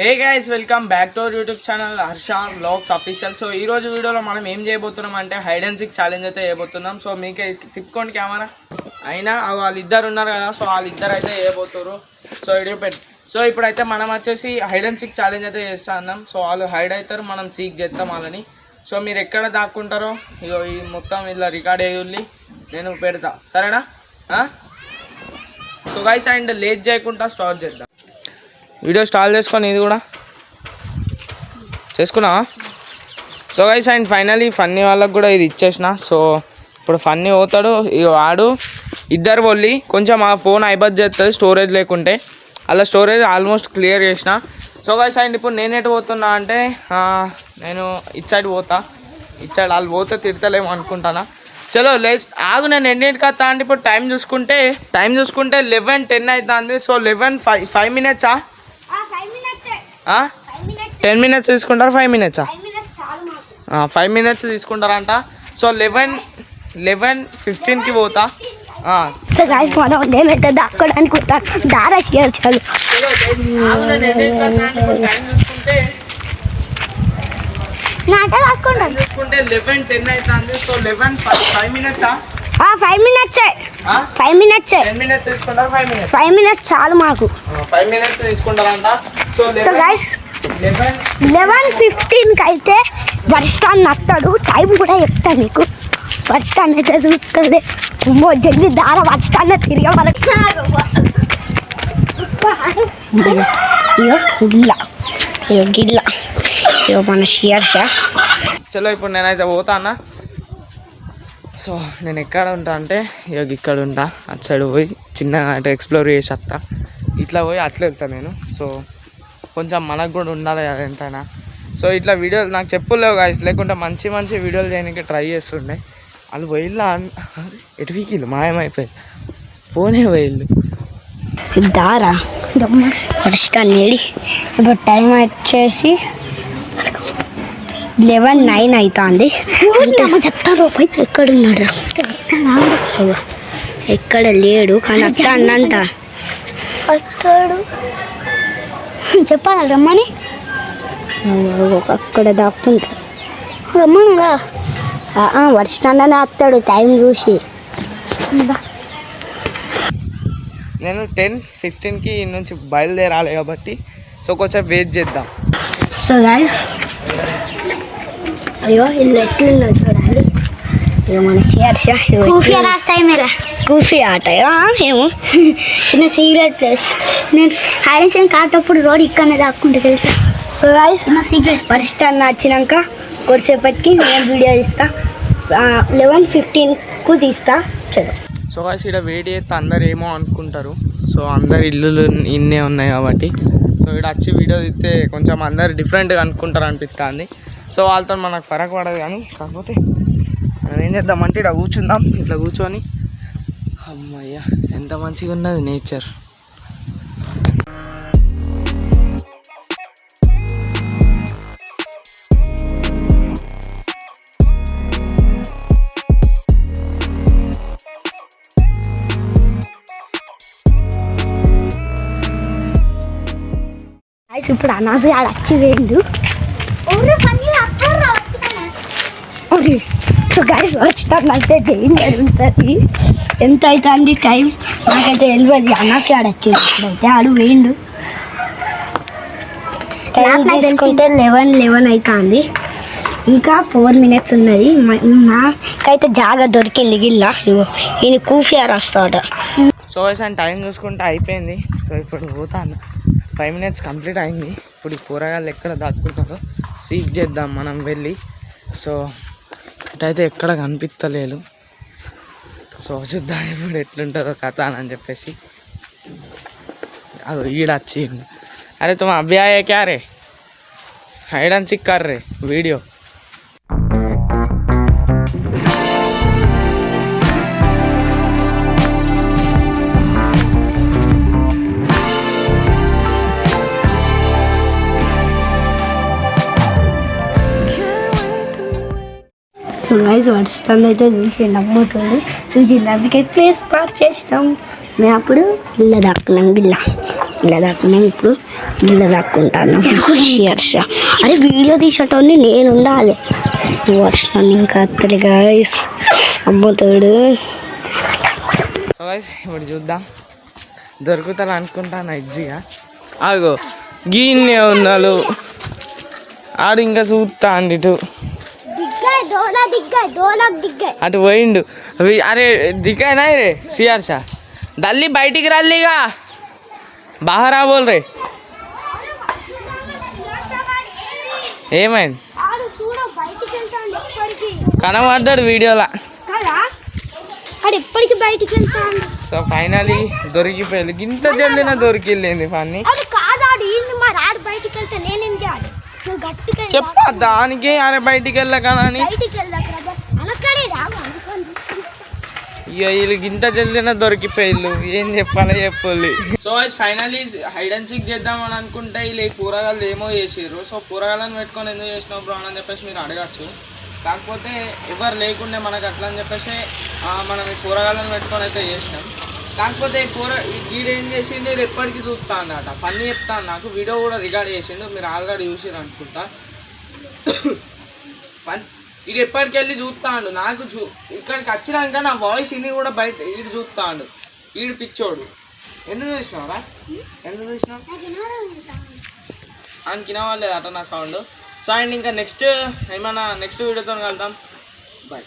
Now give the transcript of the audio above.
Hey guys welcome back to our YouTube channel Harsha vlogs official. So ఈ రోజు వీడియోలో మనం ఏం చేయబోతున్నాం అంటే హైడ్ అండ్ సీక్ ఛాలెంజ్ అయితే చేయబోతున్నాం. సో మీకే తిప్పుకోండి కెమెరా. అయినా వాళ్ళిద్దరు ఉన్నారు కదా, సో వాళ్ళిద్దరు అయితే చేయబోతున్నారు. సో వీడియో సో ఇప్పుడైతే మనం వచ్చేసి హైడ్ అండ్ సీక్ ఛాలెంజ్ అయితే చేస్తా అన్నాం. సో వాళ్ళు హైడ్ అవుతారు, మనం సీక్ చేస్తాం వాళ్ళని. సో మీరు ఎక్కడ దాక్కుంటారో ఇగో ఈ మొత్తం ఇలా రికార్డ్ అయ్యి నేను పెడతా, సరేనా? సో గైస్ అండ్ లేట్ చేయకుండా స్టార్ట్ చేద్దాం. వీడియో స్టార్ట్ చేసుకొని ఇది కూడా చేసుకున్నావా? So guys and finally funny వాళ్ళకి కూడా ఇది ఇచ్చేసిన. సో ఇప్పుడు ఫన్నీ పోతాడు, ఇక వాడు ఇద్దరు వెళ్ళి కొంచెం ఆ ఫోన్ అయిపోత్ చేస్తుంది స్టోరేజ్ లేకుంటే. అలా స్టోరేజ్ ఆల్మోస్ట్ క్లియర్ చేసిన. సో గైస్ అండ్ ఇప్పుడు నేను ఎటు పోతున్నా అంటే నేను ఇటు సైడ్ పోతా. ఇటు సైడ్ వాళ్ళు పోతే తిడతలేమో అనుకుంటానా. చలో ఆగు, నేను ఎన్నింటికి వస్తా అంటే ఇప్పుడు టైం చూసుకుంటే 11:10 అవుతుంది. సో 5 minutes 10 minutes తీసుకుంటారా 5 minutes 5 minutes తీసుకుంటారంట. సో 11:15కి పోతా. చూసుకుంటే 11:10 అవుతుంది. సో 5 minutes 5 minutes 10 minutes తీసుకుంటారు 5 minutes చాలు మాకు. 5 minutes తీసుకుంటారంట. సో 11:15కి అయితే వర్షాన్ని వస్తాడు. టైం కూడా చెప్తాను మీకు. వర్షాన్ని అయితే చూస్తుంది జల్లి దార వర్షాన్ని తిరిగే వాళ్ళకి గిల్ల మన షియర్ష. చలో ఇప్పుడు నేనైతే పోతా అన్న. సో నేను ఎక్కడ ఉంటా అంటే ఇక్కడ ఉంటా. అటు సైడ్ పోయి చిన్నగా అంటే ఎక్స్ప్లోర్ చేసి వస్తా. ఇట్లా పోయి అట్లా వెళ్తా నేను. సో కొంచెం మనకు కూడా ఉండాలి కదా ఎంతైనా. సో ఇట్లా వీడియోలు నాకు చెప్పులేవు గాయస్, లేకుంటే మంచి మంచి వీడియోలు చేయడానికి ట్రై చేస్తుండే. వాళ్ళు పోయిల్లా ఎటు వీకిళ్ళు మాయమైపోయి ఫోనే పోయిళ్ళు దారా వర్షాన్ని ఏడి. ఇప్పుడు టైం వచ్చేసి 11:09 అవుతుంది. చెప్తారు ఎక్కడున్నాడు, ఎక్కడ లేడు కానీ అత్త అన్నంట వస్తాడు. చెప్పాలా రమ్మని? అక్కడ దాక్కుంటాడు. రమ్మనుగా వర్షాన్ని వస్తాడు టైం చూసి. నేను 10:15కి నుంచి బయలుదేరాలి కాబట్టి సో కొంచెం వెయిట్ చేద్దాం. సో గైస్ అయ్యో ఇల్లు ఎట్లున్నది చూడాలి. ఇక మన కూఫీ ఆట ఏమో చిన్న సీక్రెట్ ప్లేస్. నేను హైడెన్సీన్ కాటప్పుడు రోడ్ ఇక్కడనే దాక్కుంటే తెలుసా. సో గైస్ నా సీక్రెట్ పరిస్థితి వచ్చినాక కొద్దిసేపటికి నేను వీడియో తీస్తా. 11:15కు తీస్తా. చలో. సో గైస్ ఇక్కడ వెయిట్ చేస్తే అందరు ఏమో అనుకుంటారు. సో అందరు ఇల్లులు ఇన్నే ఉన్నాయి కాబట్టి సో ఇక్కడ వచ్చి వీడియో తీస్తే కొంచెం అందరు డిఫరెంట్గా అనుకుంటారు అనిపిస్తుంది. సో వాళ్ళతో మనకు ఫరక్ పడదు. కానీ కాకపోతే మనం ఏం చేద్దామంటే ఇక్కడ కూర్చుందాం. ఇట్లా కూర్చొని అమ్మయ్య ఎంత మంచిగా ఉన్నది నేచర్. ఇప్పుడు అనాసి ఆడ వచ్చి వేయండు. సో గైస్ వచ్చినట్లయితే డేంజర్ ఉంటుంది. ఎంత అవుతుంది టైం నాకైతే తెలియదు. అనాసి ఆడ వచ్చింది అయితే ఆడు వేయండు. టైం తీసుకుంటే 11 అవుతుంది. ఇంకా 4 minutes ఉన్నది. నాకైతే జాగా దొరికింది గిల్ల. ఈయన కూఫియర్ వస్తాడు. సో గైస్ అండ్ టైం చూసుకుంటే అయిపోయింది. సో ఇప్పుడు పోతాను. 5 minutes కంప్లీట్ అయింది. ఇప్పుడు ఈ కూరగాయలు ఎక్కడ దాక్కుంటారో సీక్ చేద్దాం మనం వెళ్ళి. సో ఇటైతే ఎక్కడ కనిపిస్తలేదు. సో చూద్దాం ఇప్పుడు ఎట్లుంటుందో కథ అని చెప్పేసి. అది ఈడొచ్చి అరే తుమ్ అభి ఆయే క్యా రే హైడ్ అండ్ సీక్ కర్ రే వీడియో. సో గైస్ వర్షాన్ని అయితే చూసి నమ్ముతుంది. చూసింది అందుకే ప్లేస్ పార్క్ చేసినాం. మేము అప్పుడు ఇళ్ళ దాక్కున్నాం. ఇప్పుడు ఇలా దాక్కుంటాను హర్ష. అరే వీడియో తీసేటోని నేను ఉండాలి. వర్షాన్ని ఇంకా అత్తలు గాయస్ అమ్ముతాడు. సో గైస్ ఇప్పుడు చూద్దాం దొరుకుతాను అనుకుంటాను ఎగ్జిగా. ఆగో గీన్నే ఉన్నాడు ఆడు ఇంకా చూస్తా అండి ఇటు అటు పోయిండు. అరే దిగ్గానా రే సిఆర్ షా దల్లి బయటికి రల్లిగా బాగా బోల్ రే. ఏమైంది కనబడ్డాడు వీడియోలా. ఎప్పటికి బయటికి వెళ్తాను. సో ఫైనలీ దొరికిపోయింది. ఇంత జల్దిన దొరికిల్లేంది ఫన్నీ బయటికి వెళ్తే నేనేం చేయాలి? చెప్పా దానికి అరే బయటికి వెళ్ళకనని. ఇక వీళ్ళకి ఇంత జల్దిన దొరికిపోయిల్లు ఏం చెప్పాలి చెప్పాలి. So finally hide and seek చేద్దామని అనుకుంటే వీళ్ళు కూరగాయలు ఏమో చేసారు. సో కూరగాయలను పెట్టుకొని ఎందుకు చేసినావు బ్రో అని చెప్పేసి మీరు అడగచ్చు. కాకపోతే ఎవరు లేకుండే మనకు అట్లా అని చెప్పేసి మనం ఈ కూరగాయలను పెట్టుకొని అయితే చేసినాం. కాకపోతే వీడు ఏం చేసిండు, వీడు ఎప్పటికీ చూస్తా అన్నట పని చెప్తాను. నాకు వీడియో కూడా రికార్డ్ చేసిండు, మీరు ఆల్రెడీ చూసిరు అనుకుంటా. వీడు ఎప్పటికి వెళ్ళి చూస్తాడు. నాకు ఇక్కడికి వచ్చినాక నా వాయిస్ ఇని కూడా బయట వీడు చూస్తాడు. వీడు పిచ్చోడు. ఎందుకు చూసినావురా? ఎందుకు చూసినావు? ఆయనకి వినవాలేదు అట నా సౌండ్. సో అండ్ ఇంకా నెక్స్ట్ ఏమన్నా నెక్స్ట్ వీడియోతో కలుద్దాం. బాయ్.